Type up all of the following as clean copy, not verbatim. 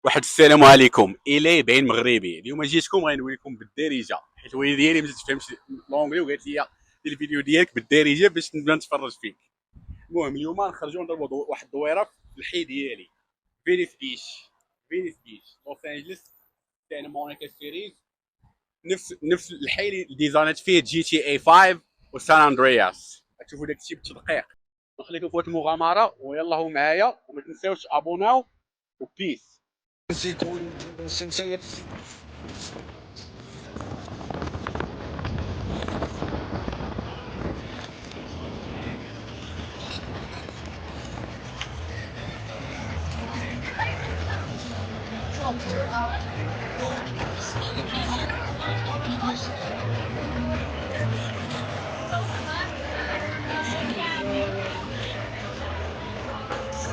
واحد السلام عليكم. الي باين مغربي. اليوم جيتكم غنوري لكم بالدارجه حيت الوالده ديالي ما تفهمش لونجلي وقالت لي دير الفيديو ديالك بالدارجه باش نبدا نتفرج فيك. المهم اليوم نخرجوا نضربوا واحد الدويره في الحي ديالي. فينيس بيش لوس انجلس. كاين مونيكا سيريز. نفس الحي اللي ديزاينات فيه جي تي اي 5 وسان اندرياس. تشوفوا داك الشيء بالتدقيق. نخليكم في وقت المغامره ويلا هو معايا وما تنساوش ابوناو وبيس. نسيت نسيت.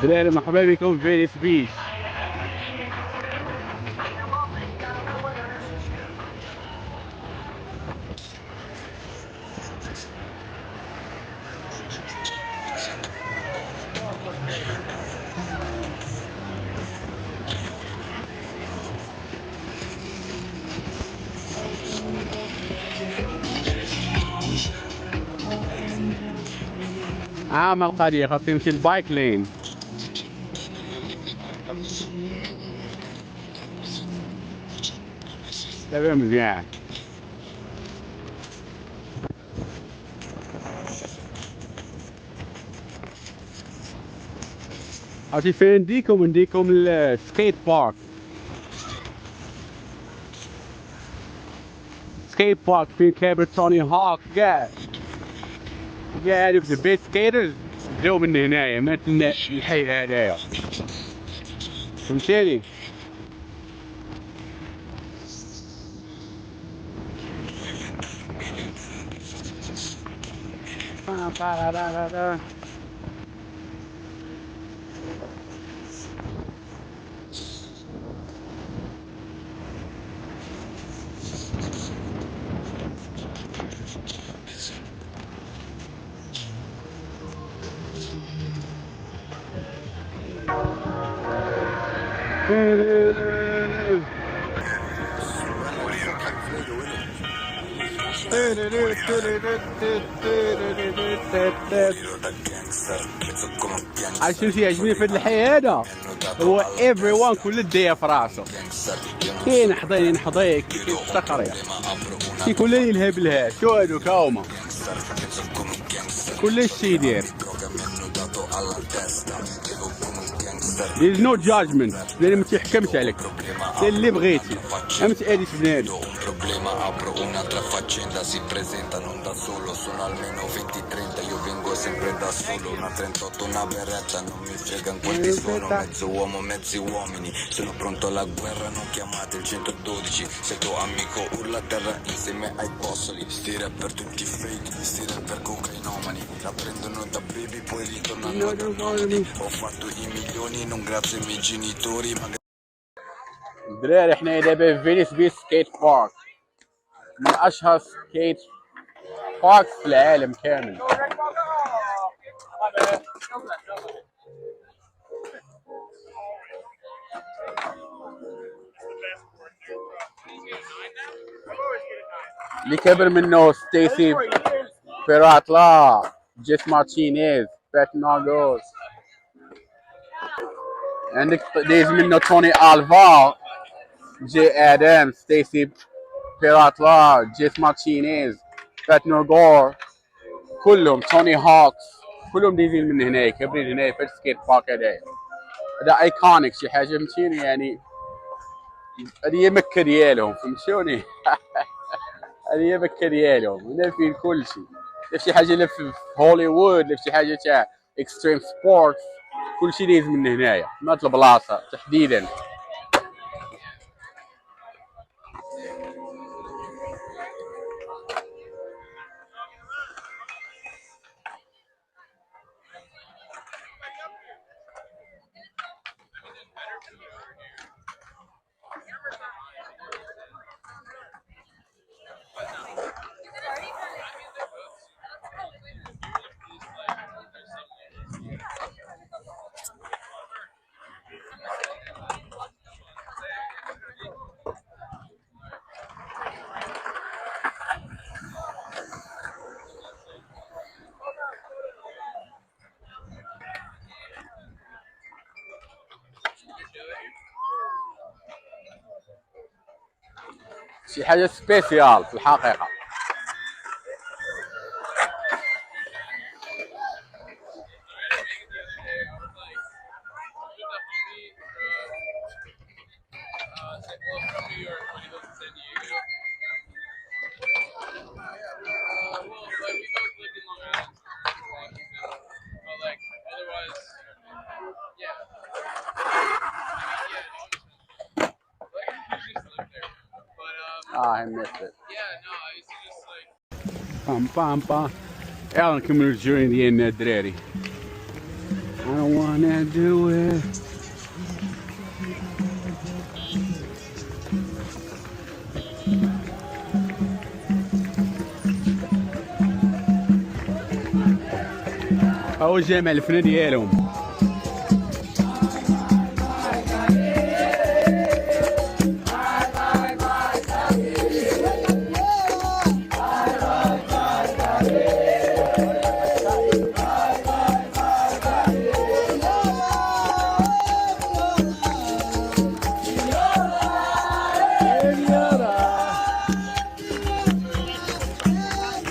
دراري مرحبا بكم في فينيس بيش. عام القرية خاص يمشي البايك لين. دابا مزيان. عرفتي فين نديكم السكيت بارك. سكيت بارك فين كابر توني هوك كاع هادوك البيت سكيترز جاو من هنايا من الحي هذايا. فهمتيني. عرفتي شنو يعجبني في هاد الحي هذا؟ هو everyone كل داير في راسو. كاين حضيني نحضيك كاين التقرير كيكون لي الهاب لها. شو هادوك هاهما كل شيء يدير. There is no judgment. لأن ما تيحكمش عليك. دير اللي بغيتي. ما تأذيش بنادم. sempre da solo, una 38, una berretta, non mi fregano quanti sono, mezzo uomo, mezzi uomini, sono pronto alla guerra, non chiamate il 112, se tuo amico urla a terra insieme ai bossoli, sti rapper tutti fake, sti rapper cocainomani, la prendono da baby poi ritornano da nomadi, ho fatto i milioni non grazie ai miei genitori, ma دراري حنايا دابا في فينيس بيش سكيت بارك من اشهر سكيت بارك في العالم كامل. اللي كبر منه ستيسي بيراتلا، جيس مارتينيز، بات ناغوس. عندك دايز منه توني الفا، جي ادم، ستيسي بيراتلا، جيس مارتينيز، بات نوغور، كلهم توني هوكس، كلهم دايزين من هنايا كابرين هنايا في السكيت بارك هذايا. هذا ايكونيك شي حاجه فهمتيني يعني. هذه هي مكه ديالهم فهمتوني. هذه هي مكه ديالهم. هنا فين كل شيء. شي حاجه اللي في هوليوود، اللي شي حاجه تاع اكستريم سبورت، كل شيء دايز من هنايا من هاد البلاصه تحديدا. شي حاجة سبيسيال في الحقيقة. I missed it. Pam pam pam. يلا نكمل الجوري ديالنا الدراري. I don't wanna do it. هو جامع الفنان ديالهم.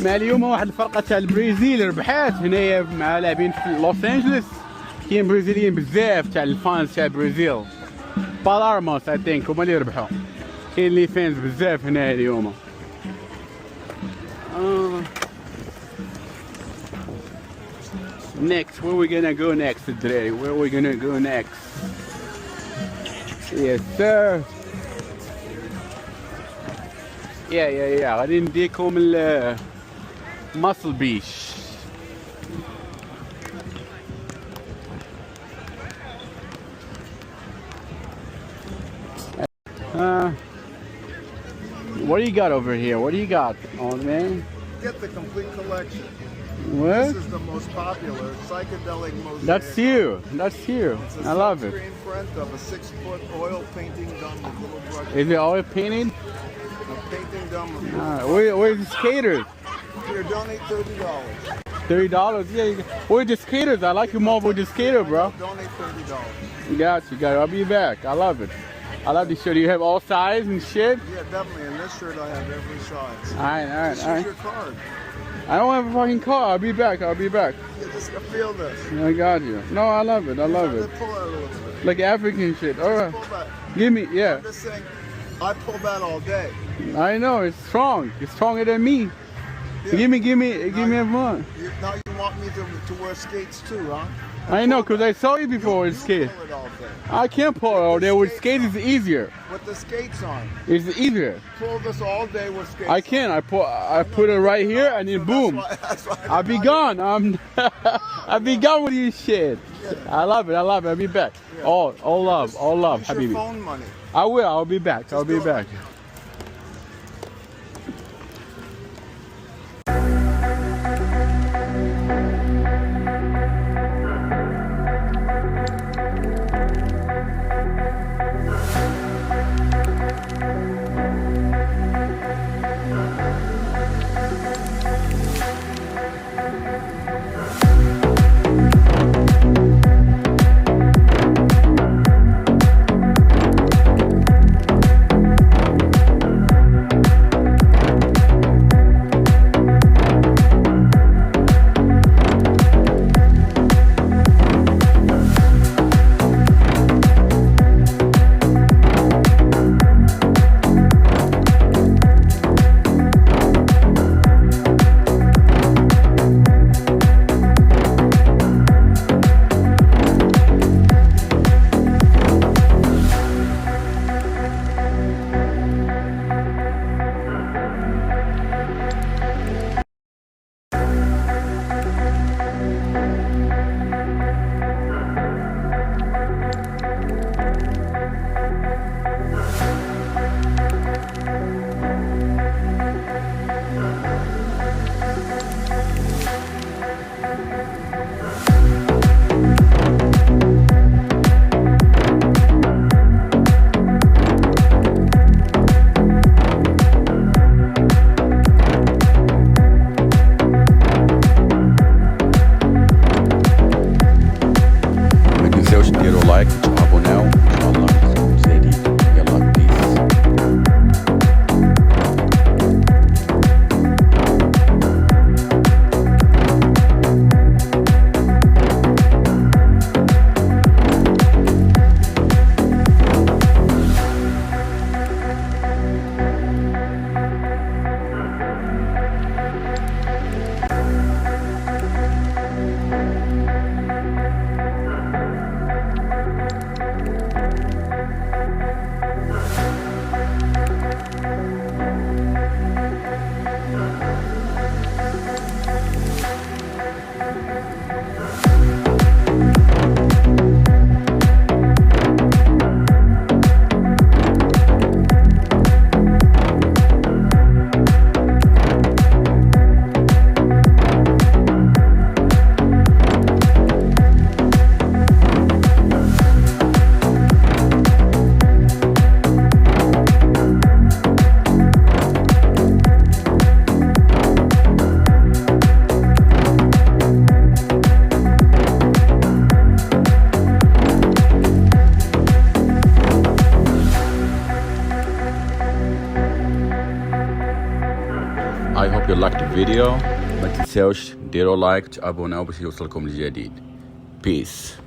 مع اليوم واحد الفرقه تاع البرازيل ربحات هنايا مع لاعبين في لوس انجلوس. كاين برازيليين بزاف تاع الفانز تاع البرازيل. بالارموس اي ثينك هما اللي ربحوا. كاين لي فانز بزاف هنايا اليوم. Next, where we gonna go next الدراري? Where we gonna go next? Yes sir. Yeah. غادي نديكم ماسل بيش. What do you got over here? What do you got, old man? Get the complete collection. What? This is the most popular psychedelic mosaic. That's you. That's you. It's a I love it. screen print of a 6-foot oil painting done with little brushes. Is it oil painted? A painting done with Where's the skaters? Here, donate $30. $30? Yeah. Where's the skaters? I like you more with the skater, bro. Donate $30. Got you. I'll be back. I love it. I love this shirt. You have all sizes and shit? Yeah, definitely. In this shirt, I have every size. Alright. This is your card. I don't have a fucking car. I'll be back. Yeah, just feel this. I got you. No, I love it. I love it. Pull that a little bit. Like African shit. Alright. Pull that. Give me, yeah. I'm just saying, I pull that all day. I know. It's strong. It's stronger than me. Yeah. Give me a one. Now you want me to wear skates too, huh? I know, because I saw you before with skates. Pull it all day. I can't pull it all day. With skates, it's easier. With the skates on. It's easier. Pull this all day with skates. I can't. I put it right here and then boom. That's why I'll be gone. I'll be gone with your shit. I love it. I'll be back. All love, Use your Habibi. phone money. I will. I'll be back. I'll be do it. back. you liked the video ما تنسوش ديروا لايك تابوناو باش يوصلكم الجديد. Peace.